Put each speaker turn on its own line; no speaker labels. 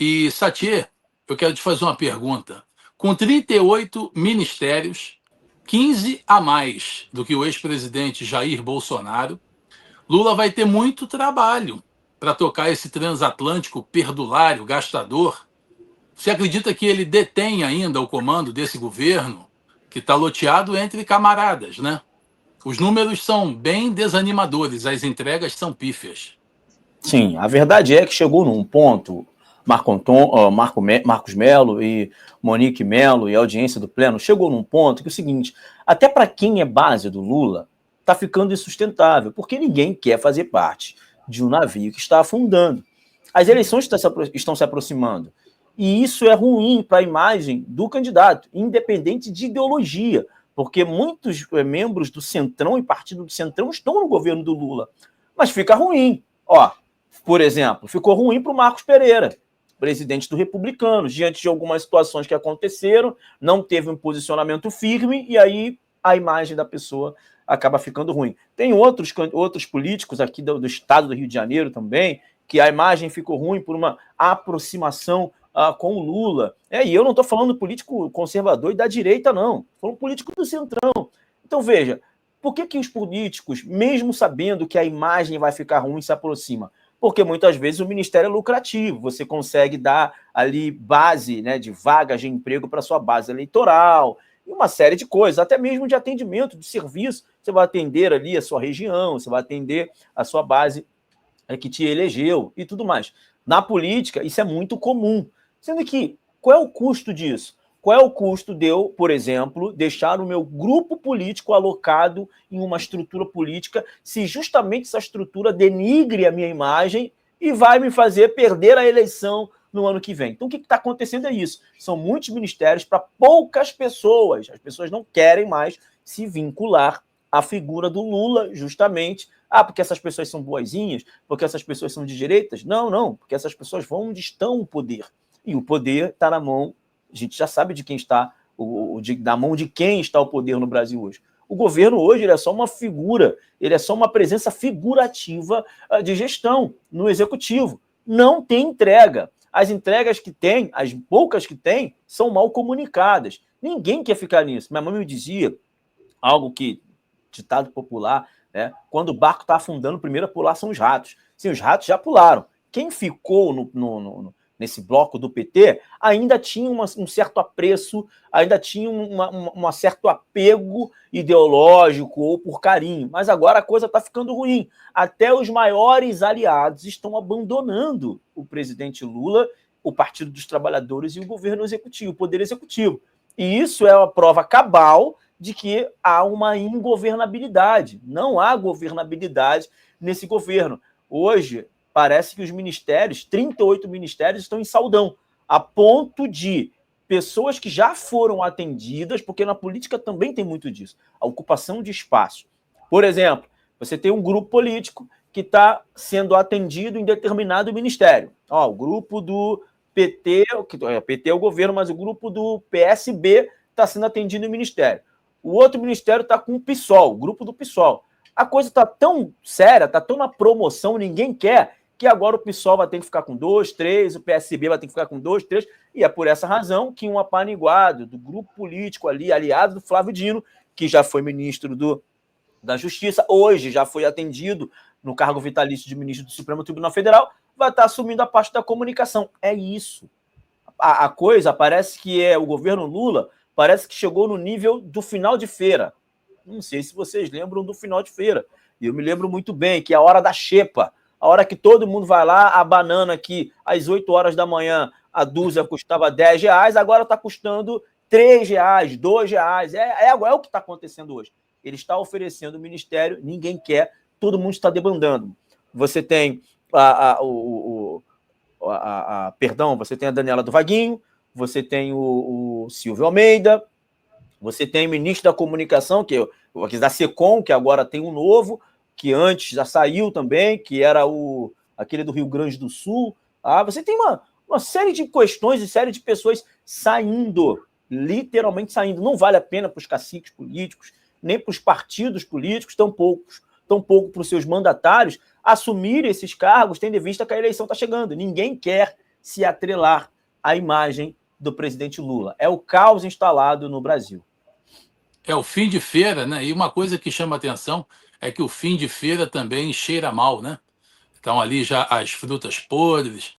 E, Satie, eu quero te fazer uma pergunta. Com 38 ministérios, 15 a mais do que o ex-presidente Jair Bolsonaro, Lula vai ter muito trabalho para tocar esse transatlântico perdulário, gastador. Você acredita que ele detém ainda o comando desse governo, que está loteado entre camaradas, né? Os números são bem desanimadores, as entregas são pífias.
Sim, a verdade é que chegou num ponto, Marcos Melo e Monique Melo e a audiência do Pleno, chegou num ponto que é o seguinte, até para quem é base do Lula, está ficando insustentável, porque ninguém quer fazer parte de um navio que está afundando. As eleições estão se aproximando, e isso é ruim para a imagem do candidato, independente de ideologia, porque muitos membros do Centrão e partido do Centrão estão no governo do Lula, mas fica ruim. Ó, por exemplo, ficou ruim para o Marcos Pereira, presidente do Republicanos, diante de algumas situações que aconteceram, não teve um posicionamento firme e aí a imagem da pessoa acaba ficando ruim. Tem outros políticos aqui do estado do Rio de Janeiro também, que a imagem ficou ruim por uma aproximação com o Lula. E eu não estou falando político conservador e da direita, não. Estou falando político do Centrão. Então, veja, por que os políticos, mesmo sabendo que a imagem vai ficar ruim, se aproxima? Porque muitas vezes o ministério é lucrativo, você consegue dar ali base, né, de vagas de emprego para sua base eleitoral, e uma série de coisas, até mesmo de atendimento, de serviço. Você vai atender ali a sua região, você vai atender a sua base que te elegeu e tudo mais. Na política, isso é muito comum. Sendo que, qual é o custo disso? Qual é o custo de eu, por exemplo, deixar o meu grupo político alocado em uma estrutura política, se justamente essa estrutura denigre a minha imagem e vai me fazer perder a eleição no ano que vem? Então, o que está acontecendo é isso. São muitos ministérios para poucas pessoas. As pessoas não querem mais se vincular à figura do Lula, justamente. Porque essas pessoas são boazinhas? Porque essas pessoas são de direitas? Não. Porque essas pessoas vão onde estão o poder. E o poder está na mão, a gente já sabe de quem está, na mão de quem está o poder no Brasil hoje. O governo hoje ele é só uma figura, ele é só uma presença figurativa de gestão no executivo. Não tem entrega. As entregas que tem, as poucas que tem, são mal comunicadas. Ninguém quer ficar nisso. Minha mãe me dizia algo que, ditado popular, né, quando o barco está afundando, o primeiro a pular são os ratos. Sim, os ratos já pularam. Quem ficou nesse bloco do PT, ainda tinha um certo apreço, ainda tinha um certo apego ideológico ou por carinho. Mas agora a coisa está ficando ruim. Até os maiores aliados estão abandonando o presidente Lula, o Partido dos Trabalhadores e o governo executivo, o poder executivo. E isso é uma prova cabal de que há uma ingovernabilidade. Não há governabilidade nesse governo. Hoje, parece que os ministérios, 38 ministérios, estão em saldão, a ponto de pessoas que já foram atendidas, porque na política também tem muito disso, a ocupação de espaço. Por exemplo, você tem um grupo político que está sendo atendido em determinado ministério. O grupo do PT, PT é o governo, mas o grupo do PSB está sendo atendido no ministério. O outro ministério está com o PSOL, o grupo do PSOL. A coisa está tão séria, está tão na promoção, ninguém quer, que agora o PSOL vai ter que ficar com 2, 3, o PSB vai ter que ficar com 2, 3, e é por essa razão que um apaniguado do grupo político ali, aliado do Flávio Dino, que já foi ministro da Justiça, hoje já foi atendido no cargo vitalício de ministro do Supremo Tribunal Federal, vai estar assumindo a parte da comunicação. É isso. A coisa parece que o governo Lula parece que chegou no nível do final de feira. Não sei se vocês lembram do final de feira. Eu me lembro muito bem, que é a hora da xepa. A hora que todo mundo vai lá, a banana que às 8 horas da manhã a dúzia custava R$10, agora está custando R$3, R$2. É o que está acontecendo hoje. Ele está oferecendo o ministério, ninguém quer, todo mundo está debandando. Você tem você tem a Daniela do Vaguinho, você tem o Silvio Almeida, você tem o ministro da Comunicação, que é da SECOM, que agora tem um novo, que antes já saiu também, que era aquele do Rio Grande do Sul. Você tem uma série de questões e série de pessoas saindo, literalmente saindo. Não vale a pena para os caciques políticos, nem para os partidos políticos, tão pouco para os seus mandatários assumirem esses cargos, tendo em vista que a eleição está chegando. Ninguém quer se atrelar à imagem do presidente Lula. É o caos instalado no Brasil.
É o fim de feira, né? E uma coisa que chama atenção é que o fim de feira também cheira mal, né? Estão ali já as frutas podres,